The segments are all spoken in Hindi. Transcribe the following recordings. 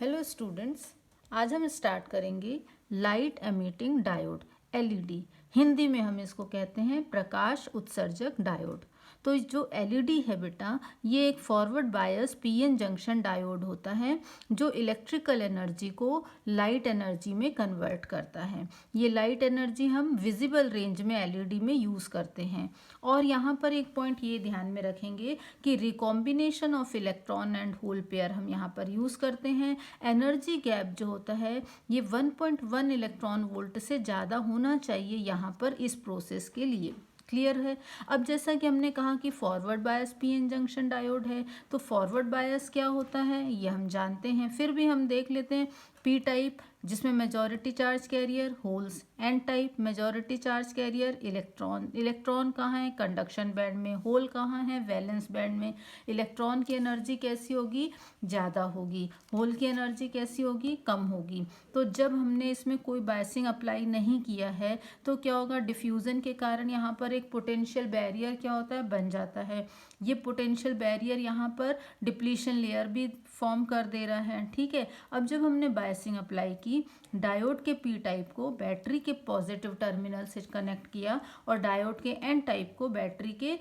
हेलो स्टूडेंट्स, आज हम स्टार्ट करेंगे light emitting diode LED. Hindi में हम इसको कहते हैं प्रकाश उत्सर्जक डायोड। तो जो एलईडी है बेटा, ये एक forward bias PN junction diode होता है जो इलेक्ट्रिकल एनर्जी को लाइट एनर्जी में कन्वर्ट करता है। ये लाइट एनर्जी हम विजिबल रेंज में एलईडी में यूज़ करते हैं। और यहाँ पर एक पॉइंट ये ध्यान में रखेंगे कि recombination of electron and hole pair हम यहाँ पर यूज़ करते हैं। एनर्जी गैप जो होता है ये 1.1 इलेक्ट्रॉन वोल्ट से ज़्यादा होना चाहिए यहाँ पर इस प्रोसेस के लिए। क्लियर है। अब जैसा कि हमने कहा कि forward bias PN junction diode है, तो फॉरवर्ड बायस क्या होता है ये हम जानते हैं, फिर भी हम देख लेते हैं। पी टाइप जिसमें majority charge carrier holes, N type majority charge carrier electron. Electron कहाँ है? कंडक्शन बैंड में। होल कहाँ है? वैलेंस बैंड में। इलेक्ट्रॉन की एनर्जी कैसी होगी? ज़्यादा होगी। होल की एनर्जी कैसी होगी? कम होगी। तो जब हमने इसमें कोई बायसिंग अप्लाई नहीं किया है तो क्या होगा? डिफ्यूज़न के कारण यहाँ पर एक पोटेंशियल बैरियर क्या होता है? बन जाता है। ये पोटेंशियल बैरियर यहाँ पर डिप्लीशन लेयर भी फॉर्म कर दे रहा है। ठीक है। अब जब हमने बायसिंग अप्लाई की, डायोड के पी टाइप को बैटरी के पॉजिटिव टर्मिनल से कनेक्ट किया और डायोड के एन टाइप को बैटरी के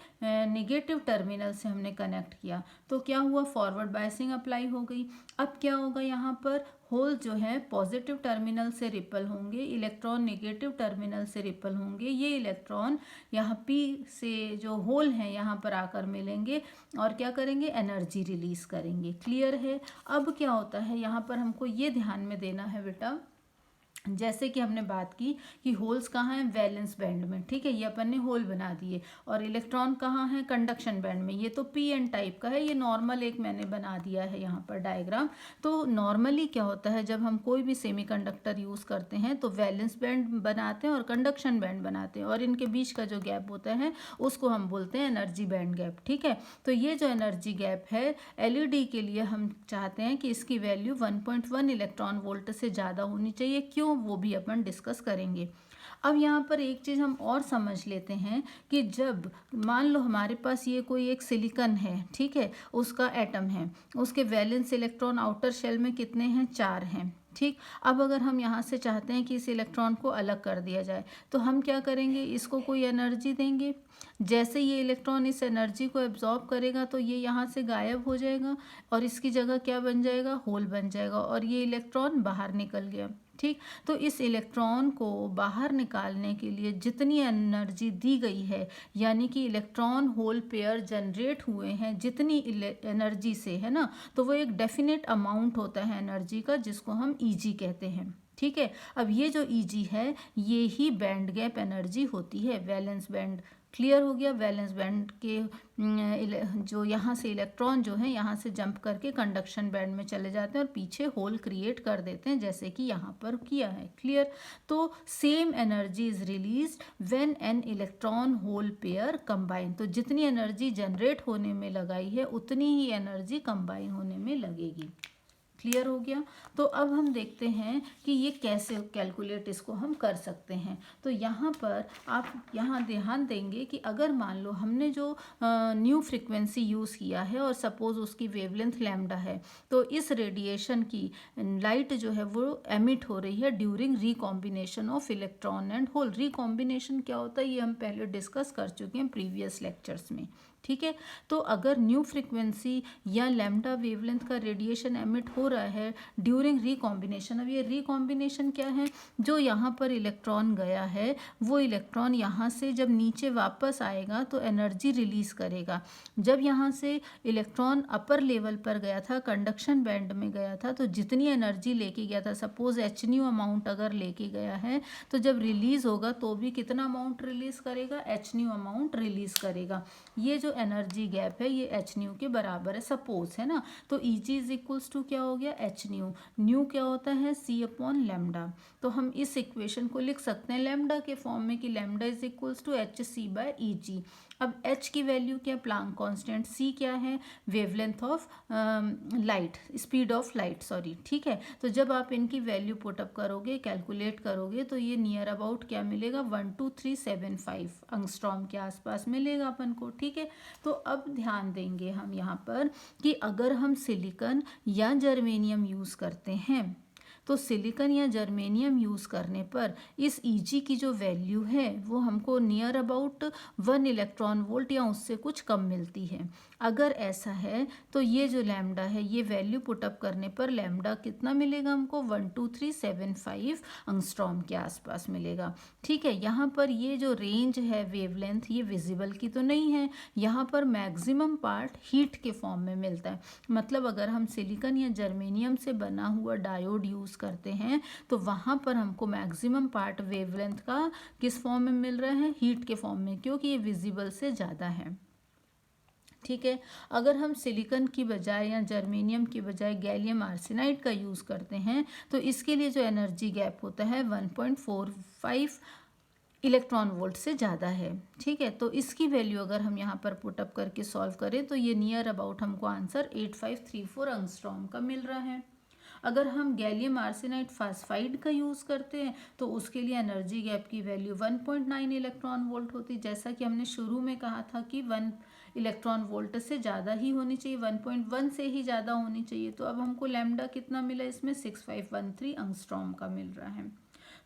नेगेटिव टर्मिनल से हमने कनेक्ट किया, तो क्या हुआ? फॉरवर्ड बायसिंग अप्लाई हो गई। अब क्या होगा? यहाँ पर होल जो है पॉजिटिव टर्मिनल से रिपल होंगे, इलेक्ट्रॉन नेगेटिव टर्मिनल से रिपल होंगे। ये इलेक्ट्रॉन यहाँ पी से जो होल हैं यहाँ पर आकर मिलेंगे और क्या करेंगे? एनर्जी रिलीज करेंगे। क्लियर है। अब क्या होता है यहाँ पर हमको ये ध्यान में देना है बेटा, जैसे कि हमने बात की कि होल्स कहाँ हैं? वैलेंस बैंड में। ठीक है, ये अपन ने होल बना दिए। और इलेक्ट्रॉन कहाँ है? कंडक्शन बैंड में। ये तो पी एन टाइप का है, ये नॉर्मल एक मैंने बना दिया है यहाँ पर डायग्राम। तो नॉर्मली क्या होता है, जब हम कोई भी सेमीकंडक्टर यूज़ करते हैं तो वैलेंस बैंड बनाते हैं और कंडक्शन बैंड बनाते हैं, और इनके बीच का जो गैप होता है उसको हम बोलते हैं एनर्जी बैंड गैप। ठीक है। तो ये जो एनर्जी गैप है एलईडी के लिए हम चाहते हैं कि इसकी वैल्यू 1.1 इलेक्ट्रॉन वोल्ट से ज़्यादा होनी चाहिए। क्यों? वो भी अपन डिस्कस करेंगे। अब यहाँ पर एक चीज़ हम और समझ लेते हैं कि जब मान लो हमारे पास ये कोई एक सिलिकॉन है, ठीक है, उसका एटम है, उसके वैलेंस इलेक्ट्रॉन आउटर शेल में कितने हैं? 4 हैं। ठीक। अब अगर हम यहाँ से चाहते हैं कि इस इलेक्ट्रॉन को अलग कर दिया जाए तो हम क्या करेंगे? इसको कोई एनर्जी देंगे। जैसे ये इलेक्ट्रॉन इस एनर्जी को एब्जॉर्ब करेगा तो ये यहाँ से गायब हो जाएगा और इसकी जगह क्या बन जाएगा? होल बन जाएगा, और ये इलेक्ट्रॉन बाहर निकल गया। ठीक। तो इस इलेक्ट्रॉन को बाहर निकालने के लिए जितनी एनर्जी दी गई है, यानी कि इलेक्ट्रॉन होल पेयर जनरेट हुए हैं जितनी एनर्जी से, है ना, तो वो एक डेफिनेट अमाउंट होता है एनर्जी का, जिसको हम ईजी कहते हैं। ठीक है। अब ये जो ईजी है ये ही बैंड गैप एनर्जी होती है, वैलेंस बैंड। क्लियर हो गया। वैलेंस बैंड के जो यहाँ से इलेक्ट्रॉन जो है यहाँ से जंप करके कंडक्शन बैंड में चले जाते हैं और पीछे होल क्रिएट कर देते हैं, जैसे कि यहाँ पर किया है। क्लियर। तो same energy is release when an electron hole pair combine. तो जितनी एनर्जी जनरेट होने में लगाई है उतनी ही एनर्जी कंबाइन होने में लगेगी। क्लियर हो गया। तो अब हम देखते हैं कि ये कैसे कैलकुलेट इसको हम कर सकते हैं। तो यहाँ पर आप यहाँ ध्यान देंगे कि अगर मान लो हमने जो न्यू फ्रीक्वेंसी यूज़ किया है और सपोज उसकी वेवलेंथ लैम्डा है, तो इस रेडिएशन की लाइट जो है वो एमिट हो रही है during recombination of electron and hole. Recombination क्या होता है ये हम पहले डिस्कस कर चुके हैं प्रीवियस लेक्चर्स में। ठीक है। तो अगर न्यू फ्रीक्वेंसी या लैम्डा वेवलेंथ का रेडिएशन एमिट हो रहा है ड्यूरिंग रिकॉम्बिनेशन, अब ये रिकॉम्बिनेशन क्या है? जो यहाँ पर इलेक्ट्रॉन गया है वो इलेक्ट्रॉन यहाँ से जब नीचे वापस आएगा तो एनर्जी रिलीज करेगा। जब यहाँ से इलेक्ट्रॉन अपर लेवल पर गया था, कंडक्शन बैंड में गया था, तो जितनी एनर्जी लेके गया था, सपोज एच न्यू अमाउंट अगर लेके गया है, तो जब रिलीज होगा तो भी कितना अमाउंट रिलीज करेगा? एच न्यू अमाउंट रिलीज करेगा। ये जो एनर्जी गैप है ये एच न्यू के बराबर है सपोज, है ना। तो ई जी इज इक्वल्स टू क्या हो गया? H new. न्यू क्या होता है? सी अपॉन लैम्डा। तो हम इस इक्वेशन को लिख सकते हैं लैम्डा के फॉर्म में कि lambda is equals to H C by E G. अब h की वैल्यू क्या, प्लांक कांस्टेंट, c क्या है, wavelength of light, speed of light sorry, ठीक है। तो जब आप इनकी वैल्यू पुटअप करोगे, कैलकुलेट करोगे, तो ये नियर अबाउट क्या मिलेगा, 12375 अंगस्ट्रॉम के आसपास मिलेगा अपन को, ठीक है। तो अब ध्यान देंगे हम यहाँ पर कि अगर हम सिलिकॉन या जर्मेनियम यूज़ करते हैं, तो सिलिकॉन या जर्मेनियम यूज़ करने पर इस Eg की जो वैल्यू है वो हमको नियर अबाउट 1 इलेक्ट्रॉन वोल्ट या उससे कुछ कम मिलती है। अगर ऐसा है तो ये जो लैम्डा है, ये वैल्यू पुटअप करने पर लैम्डा कितना मिलेगा हमको, 12375 अंगस्ट्रॉम के आसपास मिलेगा, ठीक है। यहाँ पर ये जो रेंज है वेवलेंथ, ये विजिबल की तो नहीं है, यहाँ पर मैक्सिमम पार्ट हीट के फॉर्म में मिलता है। मतलब अगर हम सिलिकॉन या जर्मेनियम से बना हुआ डायोड यूज़ करते हैं तो वहाँ पर हमको मैक्सिमम पार्ट वेवलेंथ का किस फॉर्म में मिल रहा है, हीट के फॉर्म में, क्योंकि ये विजिबल से ज़्यादा है, ठीक है। अगर हम सिलिकॉन की बजाय या जर्मेनियम की बजाय गैलियम आर्सेनाइड का यूज़ करते हैं तो इसके लिए जो एनर्जी गैप होता है 1.45 इलेक्ट्रॉन वोल्ट से ज़्यादा है, ठीक है। तो इसकी वैल्यू अगर हम यहाँ पर पुटअप करके सॉल्व करें तो ये नियर अबाउट हमको आंसर 8534 अंगस्ट्रॉम का मिल रहा है। अगर हम गैलियम आर्सेनाइड फास्फाइड का यूज़ करते हैं तो उसके लिए एनर्जी गैप की वैल्यू 1.9 इलेक्ट्रॉन वोल्ट होती, जैसा कि हमने शुरू में कहा था कि 1 इलेक्ट्रॉन वोल्ट से ज़्यादा ही होनी चाहिए, 1.1 से ही ज़्यादा होनी चाहिए। तो अब हमको लैम्डा कितना मिला इसमें, 6513 अंगस्ट्रॉम का मिल रहा है।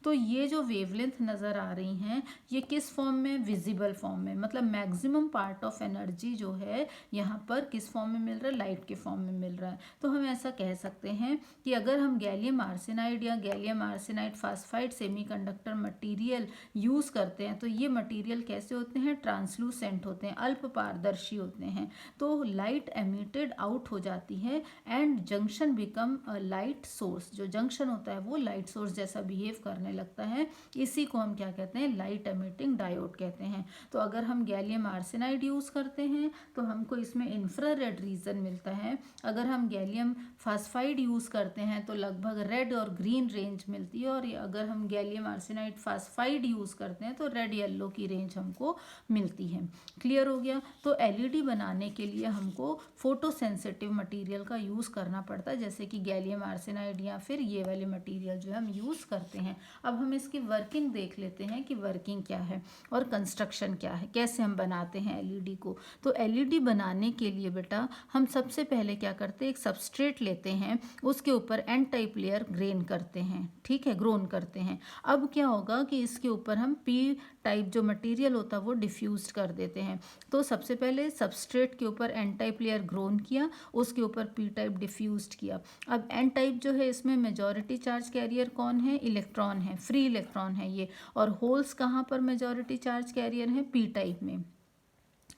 तो ये जो वेवलेंथ नज़र आ रही हैं ये किस फॉर्म में, विजिबल फॉर्म में, मतलब मैक्सिमम पार्ट ऑफ एनर्जी जो है यहाँ पर किस फॉर्म में मिल रहा है, लाइट के फॉर्म में मिल रहा है। तो हम ऐसा कह सकते हैं कि अगर हम गैलियम आर्सेनाइड या gallium arsenide phosphide semiconductor material use करते हैं तो ये मटेरियल कैसे होते हैं, ट्रांसलूसेंट होते हैं, अल्प पारदर्शी होते हैं। तो लाइट एमिटेड आउट हो जाती है and junction become a light source, जो जंक्शन होता है वो लाइट सोर्स जैसा बिहेव करने लगता है, इसी को हम क्या कहते हैं, लाइट एमिटिंग डायोड कहते हैं। तो अगर हम गैलियम आर्सेनाइड यूज़ करते हैं तो हमको इसमें इंफ्रारेड रीजन मिलता है, अगर हम गैलियम फास्फाइड यूज़ करते हैं तो लगभग रेड और ग्रीन रेंज मिलती है, और अगर हम गैलियम आर्सेनाइड फास्फाइड यूज़ करते हैं तो रेड येलो की रेंज हमको मिलती है। क्लियर हो गया। तो एलईडी बनाने के लिए हमको फोटो सेंसिटिव मटेरियल का यूज़ करना पड़ता है, जैसे कि गैलियम आर्सेनाइड या फिर ये वाले मटेरियल जो हम यूज़ करते हैं। अब हम इसकी वर्किंग देख लेते हैं कि वर्किंग क्या है और कंस्ट्रक्शन क्या है, कैसे हम बनाते हैं एलईडी को। तो एलईडी बनाने के लिए बेटा हम सबसे पहले क्या करते हैं, एक सबस्ट्रेट लेते हैं, उसके ऊपर एन टाइप लेयर ग्रेन करते हैं, ठीक है, ग्रोन करते हैं। अब क्या होगा कि इसके ऊपर हम पी टाइप जो मटेरियल होता है वो डिफ्यूज कर देते हैं। तो सबसे पहले सबस्ट्रेट के ऊपर एन टाइप लेयर ग्रोन किया, उसके ऊपर पी टाइप डिफ्यूज किया। अब एन टाइप जो है इसमें मेजॉरिटी चार्ज कैरियर कौन है, इलेक्ट्रॉन है, फ्री इलेक्ट्रॉन है ये, और होल्स कहाँ पर मेजॉरिटी चार्ज कैरियर है, पी टाइप में,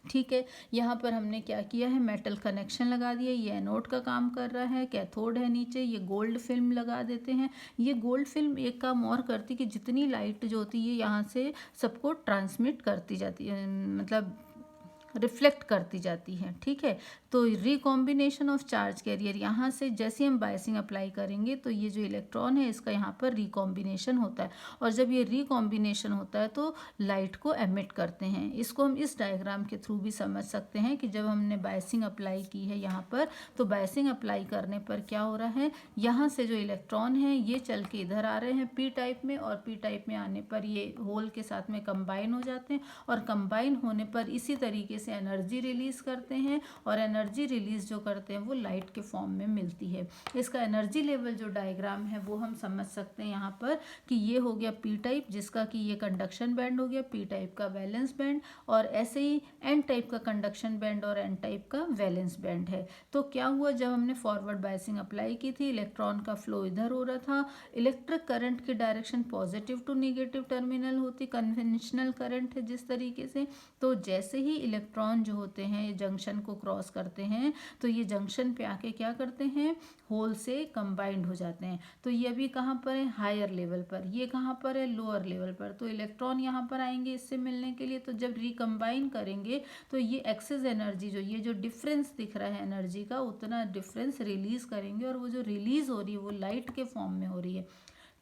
ठीक है। यहाँ पर हमने क्या किया है, मेटल कनेक्शन लगा दिया, ये एनोड का काम कर रहा है, कैथोड है नीचे, ये गोल्ड फिल्म लगा देते हैं। ये गोल्ड फिल्म एक काम और करती कि जितनी लाइट जो होती है यहाँ से सबको ट्रांसमिट करती जाती है, मतलब रिफ्लेक्ट करती जाती है, ठीक है। तो रिकॉम्बिनेशन ऑफ चार्ज कैरियर, यहाँ से जैसे हम बायसिंग अप्लाई करेंगे तो ये जो इलेक्ट्रॉन है इसका यहाँ पर रिकॉम्बिनेशन होता है, और जब ये रिकॉम्बिनेशन होता है तो लाइट को एमिट करते हैं। इसको हम इस डायग्राम के थ्रू भी समझ सकते हैं कि जब हमने बायसिंग अप्लाई की है यहाँ पर, तो बायसिंग अप्लाई करने पर क्या हो रहा है, यहाँ से जो इलेक्ट्रॉन है ये चल के इधर आ रहे हैं पी टाइप में, और पी टाइप में आने पर ये होल के साथ में कंबाइन हो जाते हैं, और कंबाइन होने पर इसी तरीके से एनर्जी रिलीज करते हैं, और एनर्जी रिलीज जो करते हैं वो लाइट के फॉर्म में मिलती है। इसका एनर्जी लेवल जो डायग्राम है वो हम समझ सकते हैं यहाँ पर कि ये हो गया पी टाइप, जिसका कि ये कंडक्शन बैंड हो गया, पी टाइप का वैलेंस बैंड, और ऐसे ही एन टाइप का कंडक्शन बैंड और एन टाइप का वैलेंस बैंड है। तो क्या हुआ, जब हमने फॉरवर्ड बायसिंग अप्लाई की थी, इलेक्ट्रॉन का फ्लो इधर हो रहा था, इलेक्ट्रिक करंट की direction positive to negative terminal होती, कन्वेंशनल करंट है जिस तरीके से। तो जैसे ही इलेक्ट्रॉन जो होते हैं ये जंक्शन को क्रॉस करते हैं तो ये जंक्शन पे आके क्या करते हैं, होल से कंबाइंड हो जाते हैं। तो ये अभी कहाँ पर है, हायर लेवल पर, ये कहाँ पर है, लोअर लेवल पर। तो इलेक्ट्रॉन यहाँ पर आएंगे इससे मिलने के लिए, तो जब रिकम्बाइन करेंगे तो ये एक्सेस एनर्जी जो ये जो डिफरेंस दिख रहा है एनर्जी का, उतना डिफरेंस रिलीज करेंगे, और वो जो रिलीज हो रही है वो लाइट के फॉर्म में हो रही है।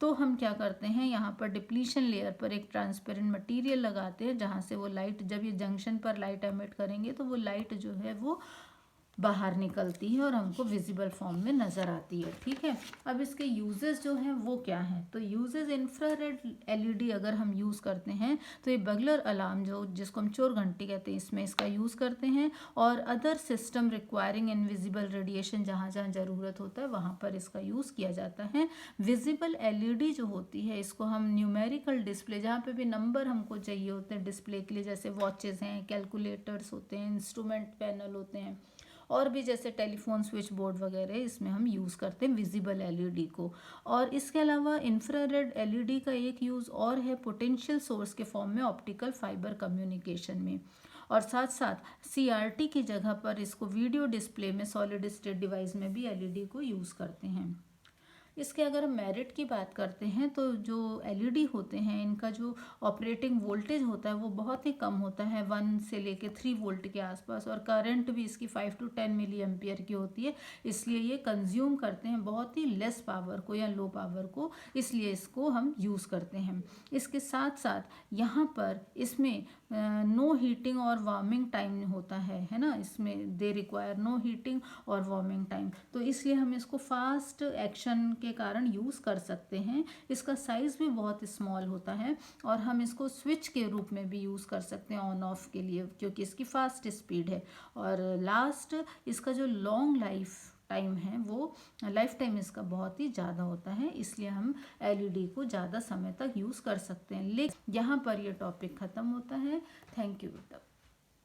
तो तो हम क्या करते हैं, यहाँ पर डिप्लीशन लेयर पर एक ट्रांसपेरेंट मटेरियल लगाते हैं, जहाँ से वो लाइट, जब ये जंक्शन पर लाइट एमिट करेंगे तो वो लाइट जो है वो बाहर निकलती है और हमको विजिबल फॉर्म में नज़र आती है। ठीक है, अब इसके यूजेस जो हैं वो क्या हैं, तो यूजेस इंफ्रारेड एलईडी अगर हम यूज़ करते हैं तो ये बगलर अलार्म जो जिसको हम चोर घंटी कहते हैं, इसमें इसका यूज़ करते हैं, और other system requiring invisible radiation जहाँ जहाँ ज़रूरत होता है वहाँ पर इसका यूज़ किया जाता है। विजिबल एलईडी जो होती है इसको हम न्यूमेरिकल डिस्प्ले, जहाँ पे भी नंबर हमको चाहिए होते हैं डिस्प्ले के लिए, जैसे वॉचेज़ हैं, कैलकुलेटर्स होते हैं, इंस्ट्रूमेंट पैनल होते हैं, और भी जैसे टेलीफोन स्विच बोर्ड वगैरह, इसमें हम यूज़ करते हैं विजिबल एलईडी को। और इसके अलावा इंफ्रारेड एलईडी का एक यूज़ और है पोटेंशियल सोर्स के फॉर्म में ऑप्टिकल फाइबर कम्युनिकेशन में, और साथ साथ सीआरटी की जगह पर इसको वीडियो डिस्प्ले में सॉलिड स्टेट डिवाइस में भी एलईडी को यूज़ करते हैं। इसके अगर हम मेरिट की बात करते हैं तो जो एलईडी होते हैं इनका जो ऑपरेटिंग वोल्टेज होता है वो बहुत ही कम होता है, 1 से लेके 3 वोल्ट के आसपास, और करंट भी इसकी 5 to 10 मिली एम्पियर की होती है, इसलिए ये कंज्यूम करते हैं बहुत ही लेस पावर को या लो पावर को, इसलिए इसको हम यूज़ करते हैं। इसके साथ साथ यहाँ पर इसमें नो हीटिंग और वार्मिंग टाइम होता है ना, इसमें दे रिक्वायर नो हीटिंग और वार्मिंग टाइम, तो इसलिए हम इसको फास्ट एक्शन के कारण यूज़ कर सकते हैं। इसका साइज़ भी बहुत स्मॉल होता है, और हम इसको स्विच के रूप में भी यूज़ कर सकते हैं ऑन ऑफ के लिए, क्योंकि इसकी फास्ट स्पीड है। और लास्ट इसका जो लॉन्ग लाइफ टाइम है वो लाइफ टाइम इसका बहुत ही ज़्यादा होता है, इसलिए हम एलईडी को ज़्यादा समय तक यूज़ कर सकते हैं। लेकिन यहाँ पर ये टॉपिक ख़त्म होता है। थैंक यू बेटा।